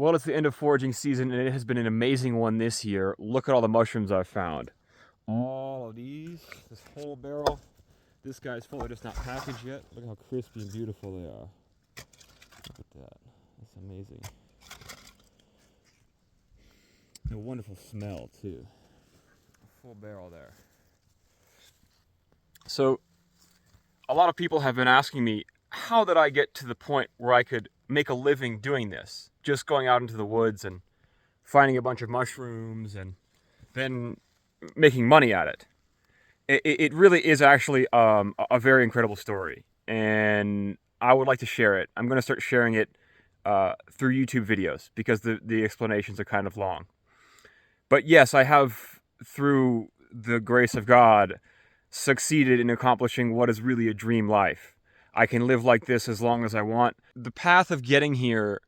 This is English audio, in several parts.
Well, it's the end of foraging season, and it has been an amazing one this year. Look at all the mushrooms I've found. All of these, this whole barrel. This guy's full. They're just not packaged yet. Look how crispy and beautiful they are. Look at that. That's amazing. A wonderful smell, too. A full barrel there. So, a lot of people have been asking me, how did I get to the point where I could make a living doing this? Just going out into the woods and finding a bunch of mushrooms and then making money at it. It really is actually a very incredible story, and I would like to share it. I'm going to start sharing it through YouTube videos because the explanations are kind of long. But yes, I have, through the grace of God, succeeded in accomplishing what is really a dream life. I can live like this as long as I want. The path of getting here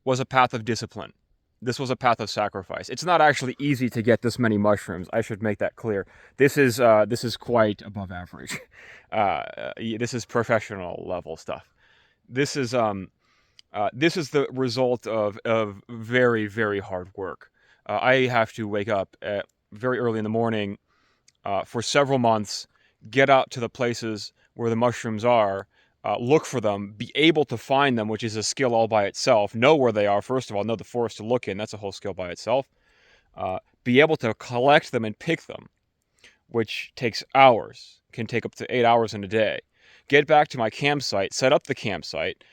was a path of discipline. This was a path of sacrifice. It's not actually easy to get this many mushrooms. I should make that clear. This is quite above average. This is professional level stuff. This is the result of very, very hard work. I have to wake up at very early in the morning for several months, get out to the places where the mushrooms are, look for them, be able to find them, which is a skill all by itself. Know where they are, first of all, know the forest to look in. That's a whole skill by itself. Be able to collect them and pick them, which takes hours, can take up to 8 hours in a day. Get back to my campsite, set up the campsite,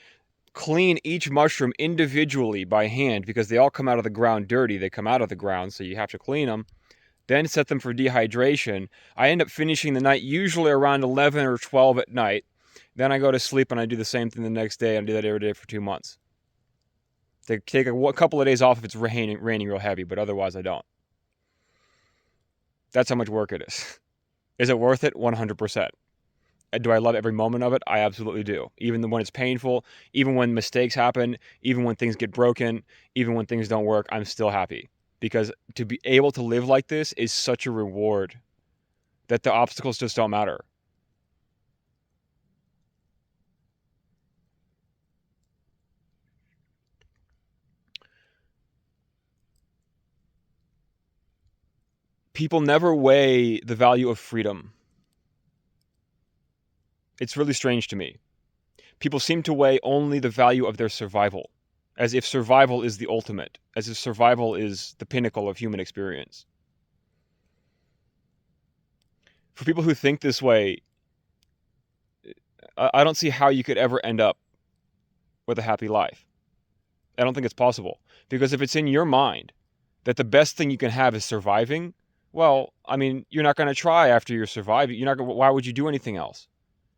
clean each mushroom individually by hand because they all come out of the ground dirty. They come out of the ground, so you have to clean them. Then set them for dehydration. I end up finishing the night usually around 11 or 12 at night. Then I go to sleep and I do the same thing the next day, and I do that every day for 2 months. They take a couple of days off if it's raining real heavy, but otherwise I don't. That's how much work it is. Is it worth it? 100%. Do I love every moment of it? I absolutely do. Even when it's painful, even when mistakes happen, even when things get broken, even when things don't work, I'm still happy. Because to be able to live like this is such a reward that the obstacles just don't matter. People never weigh the value of freedom. It's really strange to me. People seem to weigh only the value of their survival, as if survival is the ultimate, as if survival is the pinnacle of human experience. For people who think this way, I don't see how you could ever end up with a happy life. I don't think it's possible. Because if it's in your mind that the best thing you can have is surviving, well, I mean, you're not going to try after you're surviving. You're not. Why would you do anything else?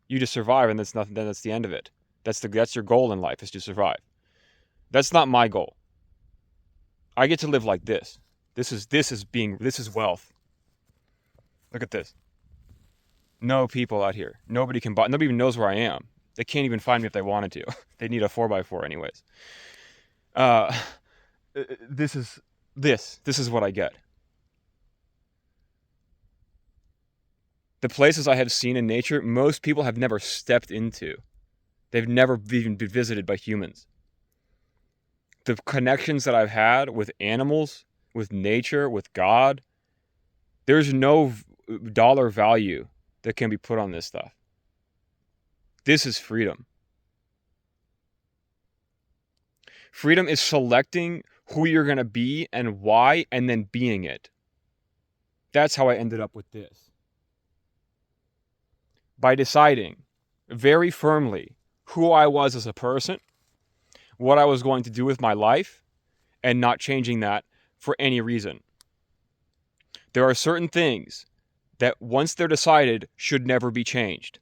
You just survive, and that's nothing. Then that's the end of it. That's your goal in life, is to survive. That's not my goal. I get to live like this. This is wealth. Look at this. No people out here. Nobody can buy. Nobody even knows where I am. They can't even find me if they wanted to. They need a 4x4 anyways. This is what I get. The places I have seen in nature, most people have never stepped into. They've never even been visited by humans. The connections that I've had with animals, with nature, with God, there's no dollar value that can be put on this stuff. This is freedom. Freedom is selecting who you're going to be and why, and then being it. That's how I ended up with this. By deciding very firmly who I was as a person, what I was going to do with my life, and not changing that for any reason. There are certain things that once they're decided should never be changed.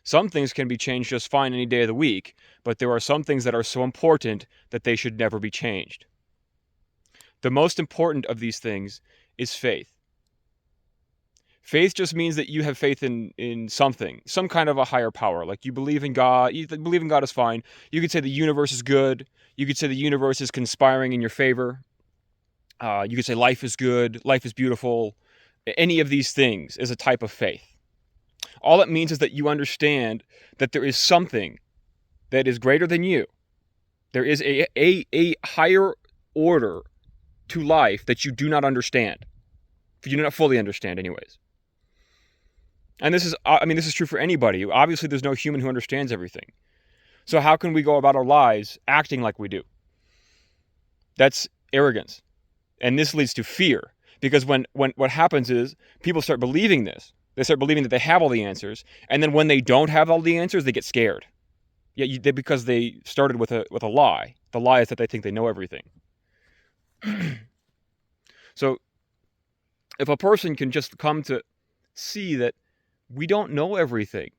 Some things can be changed just fine any day of the week, but there are some things that are so important that they should never be changed. The most important of these things is faith. Faith just means that you have faith in something, some kind of a higher power. Like you believe in God. You believe in God is fine. You could say the universe is good. You could say the universe is conspiring in your favor. You could say life is good, life is beautiful. Any of these things is a type of faith. All it means is that you understand that there is something that is greater than you, There is a higher order to life that you do not understand. You do not fully understand anyways. And this is true for anybody. Obviously, there's no human who understands everything. So how can we go about our lives acting like we do? That's arrogance. And this leads to fear. Because when what happens is people start believing this. They start believing that they have all the answers. And then when they don't have all the answers, they get scared. Because they started with a lie. The lie is that they think they know everything. So if a person can just come to see that we don't know everything,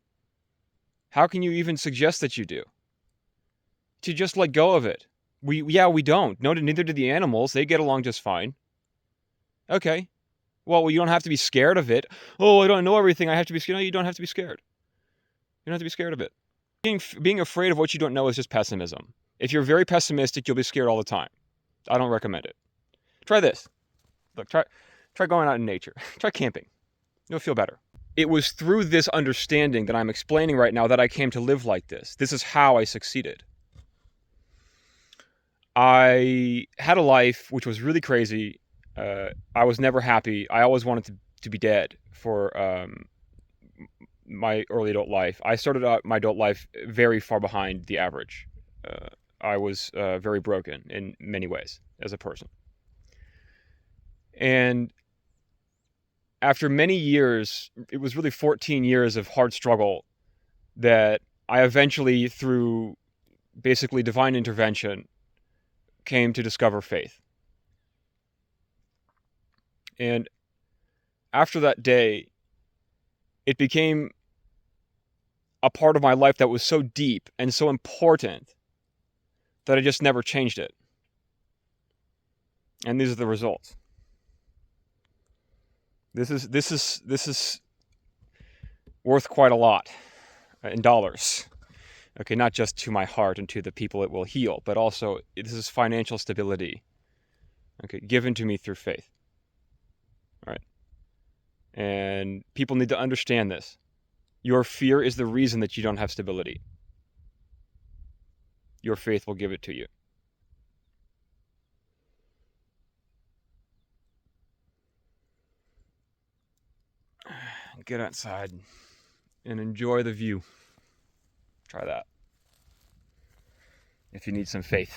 how can you even suggest that you do? To just let go of it. We don't. No, neither do the animals. They get along just fine. Okay. Well, you don't have to be scared of it. Oh, I don't know everything. I have to be scared. No, you don't have to be scared. You don't have to be scared of it. Being afraid of what you don't know is just pessimism. If you're very pessimistic, you'll be scared all the time. I don't recommend it. Try this. Look, try going out in nature. Try camping. You'll feel better. It was through this understanding that I'm explaining right now that I came to live like this. This is how I succeeded. I had a life which was really crazy. I was never happy. I always wanted to be dead for my early adult life. I started out my adult life very far behind the average. I was very broken in many ways as a person. And after many years, it was really 14 years of hard struggle that I eventually, through basically divine intervention, came to discover faith. And after that day, it became a part of my life that was so deep and so important that I just never changed it. And these are the results. This is worth quite a lot in dollars. Okay, not just to my heart and to the people it will heal, but also this is financial stability. Okay, given to me through faith. All right. And people need to understand this. Your fear is the reason that you don't have stability. Your faith will give it to you. Get outside and enjoy the view. Try that. If you need some faith.